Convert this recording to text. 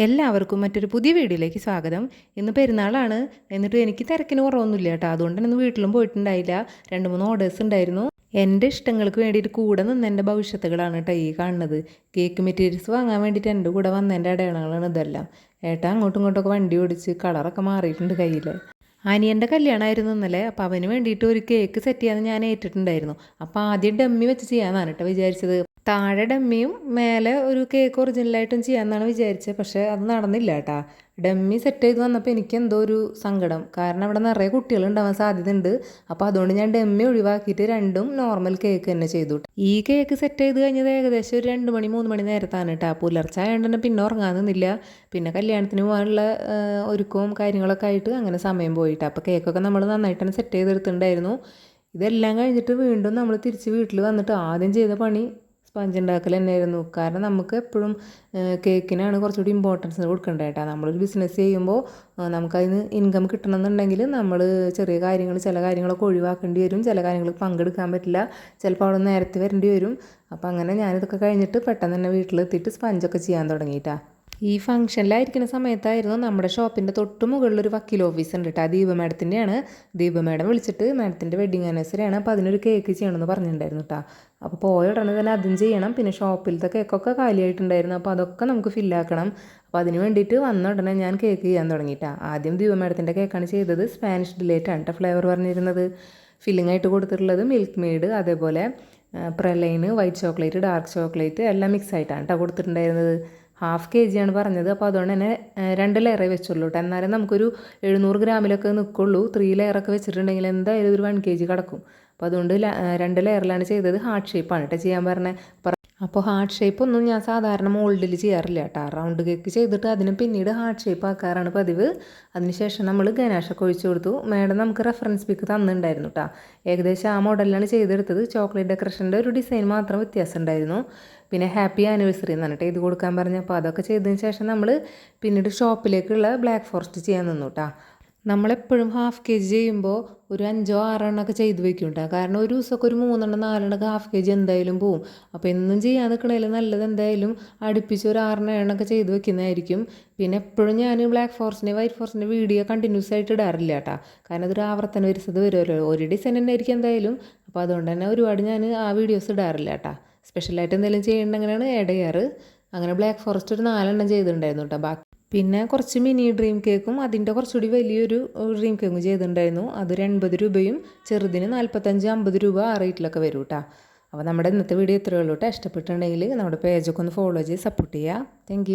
എല്ലാവർക്കും മറ്റൊരു പുതിയ വീഡിയോയിലേക്ക് സ്വാഗതം. ഇന്ന് പെരുന്നാളാണ്. എന്നിട്ട് എനിക്ക് തിരക്കിന് കുറവൊന്നുമില്ല കേട്ടോ. അതുകൊണ്ട് തന്നെ ഇന്ന് വീട്ടിലും പോയിട്ടുണ്ടായില്ല. 2-3 ഓർഡേഴ്സ് ഉണ്ടായിരുന്നു. എൻ്റെ ഇഷ്ടങ്ങൾക്ക് വേണ്ടിയിട്ട് കൂടെ നിന്ന് എൻ്റെ ഭവിഷ്യത്തുകളാണ് കേട്ടോ ഈ കാണുന്നത്. കേക്ക് മെറ്റീരിയൽസ് വാങ്ങാൻ വേണ്ടിയിട്ട് എൻ്റെ കൂടെ വന്നതിൻ്റെ അടയാളങ്ങളാണ് ഇതെല്ലാം. ഏട്ടാ അങ്ങോട്ടും ഇങ്ങോട്ടൊക്കെ വണ്ടി ഓടിച്ച് കളറൊക്കെ മാറിയിട്ടുണ്ട് കയ്യിൽ. അനിയൻ്റെ കല്യാണമായിരുന്നു ഇന്നലെ. അപ്പോൾ അവന് വേണ്ടിയിട്ട് ഒരു കേക്ക് സെറ്റ് ചെയ്യാമെന്ന് ഞാൻ ഏറ്റിട്ടുണ്ടായിരുന്നു. അപ്പോൾ ആദ്യം ഡമ്മി വെച്ച് ചെയ്യാമെന്നാണ് കേട്ടോ വിചാരിച്ചത്. താഴെ ഡമ്മിയും മേലെ ഒരു കേക്ക് ഒറിജിനലായിട്ടും ചെയ്യാമെന്നാണ് വിചാരിച്ചത്. പക്ഷേ അത് നടന്നില്ല കേട്ടാ. ഡമ്മി സെറ്റ് ചെയ്ത് വന്നപ്പോൾ എനിക്ക് എന്തോ ഒരു സങ്കടം. കാരണം അവിടെ നിറയെ കുട്ടികളുണ്ടാവാൻ സാധ്യതയുണ്ട്. അപ്പോൾ അതുകൊണ്ട് ഞാൻ ഡമ്മി ഒഴിവാക്കിയിട്ട് രണ്ടും നോർമൽ കേക്ക് തന്നെ ചെയ്തു. ഈ കേക്ക് സെറ്റ് ചെയ്ത് കഴിഞ്ഞത് ഏകദേശം ഒരു 2 മണി 3 മണി നേരത്താണ് കേട്ടോ. പുലർച്ചെ ആയതുകൊണ്ട് തന്നെ പിന്നെ ഉറങ്ങാൻ നിന്നില്ല. പിന്നെ കല്യാണത്തിന് പോകാനുള്ള ഒരുക്കവും കാര്യങ്ങളൊക്കെ ആയിട്ട് അങ്ങനെ സമയം പോയിട്ട്. അപ്പോൾ കേക്കൊക്കെ നമ്മൾ നന്നായിട്ട് തന്നെ സെറ്റ് ചെയ്തെടുത്തിട്ടുണ്ടായിരുന്നു. ഇതെല്ലാം കഴിഞ്ഞിട്ട് വീണ്ടും നമ്മൾ തിരിച്ച് വീട്ടിൽ വന്നിട്ട് ആദ്യം ചെയ്ത പണി സ്പഞ്ച് ഉണ്ടാക്കൽ തന്നെയായിരുന്നു. കാരണം നമുക്ക് എപ്പോഴും കേക്കിനാണ് കുറച്ചുകൂടി ഇമ്പോർട്ടൻസ് കൊടുക്കേണ്ടത് കേട്ടോ. നമ്മളൊരു ബിസിനസ് ചെയ്യുമ്പോൾ നമുക്കതിന് ഇൻകം കിട്ടണമെന്നുണ്ടെങ്കിൽ നമ്മൾ ചെറിയ കാര്യങ്ങൾ ചില കാര്യങ്ങളൊക്കെ ഒഴിവാക്കേണ്ടി വരും. ചില കാര്യങ്ങൾ പങ്കെടുക്കാൻ പറ്റില്ല. ചിലപ്പോൾ അവിടെ നേരത്തെ വരേണ്ടി വരും. അപ്പോൾ അങ്ങനെ ഞാനിതൊക്കെ കഴിഞ്ഞിട്ട് പെട്ടെന്ന് തന്നെ വീട്ടിലെത്തിയിട്ട് സ്പഞ്ചൊക്കെ ചെയ്യാൻ തുടങ്ങിയിട്ടാ. ഈ ഫംഗ്ഷനിലായിരിക്കുന്ന സമയത്തായിരുന്നു നമ്മുടെ ഷോപ്പിൻ്റെ തൊട്ട് മുകളിലൊരു വക്കീൽ ഓഫീസ് ഉണ്ട് കേട്ടോ. ദീപ മാഡത്തിൻ്റെയാണ്. ദീപ മാഡം വിളിച്ചിട്ട് മാഡത്തിൻ്റെ വെഡിങ് ആനിവേഴ്സറിയാണ്. അപ്പോൾ അതിനൊരു കേക്ക് ചെയ്യണമെന്ന് പറഞ്ഞിട്ടുണ്ടായിരുന്നു കേട്ടോ. അപ്പോൾ പോയ ഉടനെ തന്നെ അതും ചെയ്യണം. പിന്നെ ഷോപ്പിലത്തെ കേക്കൊക്കെ കാലിയായിട്ടുണ്ടായിരുന്നു. അപ്പോൾ അതൊക്കെ നമുക്ക് ഫില്ലാക്കണം. അപ്പോൾ അതിന് വേണ്ടിയിട്ട് വന്ന ഉടനെ ഞാൻ കേക്ക് ചെയ്യാൻ തുടങ്ങിയിട്ടാണ്. ആദ്യം ദീപ മാഡത്തിൻ്റെ കേക്കാണ് ചെയ്തത്. സ്പാനിഷ് ഡിലൈറ്റാണ് കേട്ടോ ഫ്ലേവർ പറഞ്ഞിരുന്നത്. ഫില്ലിംഗ് ആയിട്ട് കൊടുത്തിട്ടുള്ളത് മിൽക്ക് മെയ്ഡ്, അതേപോലെ പ്രലൈന്, വൈറ്റ് ചോക്ലേറ്റ്, ഡാർക്ക് ചോക്ലേറ്റ് എല്ലാം മിക്സ് ആയിട്ടാണ് കേട്ടോ കൊടുത്തിട്ടുണ്ടായിരുന്നത്. 1/2 kg ആണ് പറഞ്ഞത്. അപ്പോൾ അതുകൊണ്ട് തന്നെ 2 ലെയറേ വെച്ചുള്ളൂ കേട്ടോ. എന്നാലും നമുക്കൊരു 700 ഗ്രാമിലൊക്കെ നിൽക്കുള്ളൂ. 3 ലെയറൊക്കെ വെച്ചിട്ടുണ്ടെങ്കിൽ എന്തായാലും ഒരു 1 kg കിടക്കും. അപ്പോൾ അതുകൊണ്ട് 2 ലെയറിലാണ് ചെയ്തത്. ഹാർട്ട് ഷേപ്പാണ് കേട്ടോ ചെയ്യാൻ പറഞ്ഞത്. അപ്പോൾ ഹാർട്ട് ഷേപ്പ് ഒന്നും ഞാൻ സാധാരണ മോൾഡിൽ ചെയ്യാറില്ല കേട്ടോ. റൗണ്ട് കേക്ക് ചെയ്തിട്ട് അതിന് പിന്നീട് ഹാർട്ട് ഷേപ്പ് ആക്കാറാണ് പതിവ്. അതിനുശേഷം നമ്മൾ ഗനാഷൊക്കെ ഒഴിച്ചു കൊടുത്തു. മാഡം നമുക്ക് റെഫറൻസ് പിക്ക് തന്നിട്ടുണ്ടായിരുന്നു കേട്ടോ. ഏകദേശം ആ മോഡലിലാണ് ചെയ്തെടുത്തത്. ചോക്ലേറ്റ് ഡെക്കറേഷൻ്റെ ഒരു ഡിസൈൻ മാത്രം വ്യത്യാസം ഉണ്ടായിരുന്നു. പിന്നെ ഹാപ്പി ആനിവേഴ്സറി എന്നാണ് കേട്ടോ ഇത് കൊടുക്കാൻ പറഞ്ഞു. അപ്പോൾ അതൊക്കെ ചെയ്തതിന് ശേഷം നമ്മൾ പിന്നീട് ഷോപ്പിലേക്കുള്ള ബ്ലാക്ക് ഫോറസ്റ്റ് ചെയ്യാൻ നിന്നു കേട്ടോ. നമ്മളെപ്പോഴും 1/2 kg ചെയ്യുമ്പോൾ ഒരു 5-6 എണ്ണമൊക്കെ ചെയ്ത് വെക്കും കേട്ടോ. കാരണം ഒരു ദിവസമൊക്കെ ഒരു 3 എണ്ണം 4 എണ്ണമൊക്കെ 1/2 kg എന്തായാലും പോവും. അപ്പോൾ എന്നും ചെയ്യാൻ നിൽക്കണേലും നല്ലത് എന്തായാലും അടുപ്പിച്ച് ഒരു 6 എണ്ണമൊക്കെ ചെയ്ത് വെക്കുന്നതായിരിക്കും. പിന്നെ എപ്പോഴും ഞാൻ ബ്ലാക്ക് ഫോറസ്റ്റിൻ്റെ വൈറ്റ് ഫോറസ്റ്റിൻ്റെ വീഡിയോ കണ്ടിന്യൂസ് ആയിട്ട് ഇടാറില്ല കേട്ടോ. കാരണം അതൊരു ആവർത്തനം വരുന്നത് വരുമല്ലോ. ഒരു ഡിസൈൻ തന്നെ ആയിരിക്കും എന്തായാലും. അപ്പോൾ അതുകൊണ്ട് തന്നെ ഒരുപാട് ഞാൻ ആ വീഡിയോസ് ഇടാറില്ല കേട്ടോ. സ്പെഷ്യലായിട്ട് എന്തെങ്കിലും ചെയ്യണമെങ്കിലാണ് ആഡ് ചെയ്യാറ്. അങ്ങനെ ബ്ലാക്ക് ഫോറസ്റ്റ് ഒരു 4 എണ്ണം ചെയ്തിട്ടുണ്ടായിരുന്നു കേട്ടോ. ബാക്കി പിന്നെ കുറച്ച് മിനി ഡ്രീം കേക്കും അതിൻ്റെ കുറച്ചുകൂടി വലിയൊരു ഡ്രീം കേക്കും ചെയ്തിട്ടുണ്ടായിരുന്നു. അതൊരു 80 രൂപയും ചെറുതിന് 45-50 രൂപ ആ റേറ്റിലൊക്കെ വരും കേട്ടോ. അപ്പോൾ നമ്മുടെ ഇന്നത്തെ വീഡിയോ ഇത്രയേ ഉള്ളൂ കേട്ടോ. ഇഷ്ടപ്പെട്ടിട്ടുണ്ടെങ്കിൽ നമ്മുടെ പേജൊക്കെ ഒന്ന് ഫോളോ ചെയ്ത് സപ്പോർട്ട് ചെയ്യുക. താങ്ക്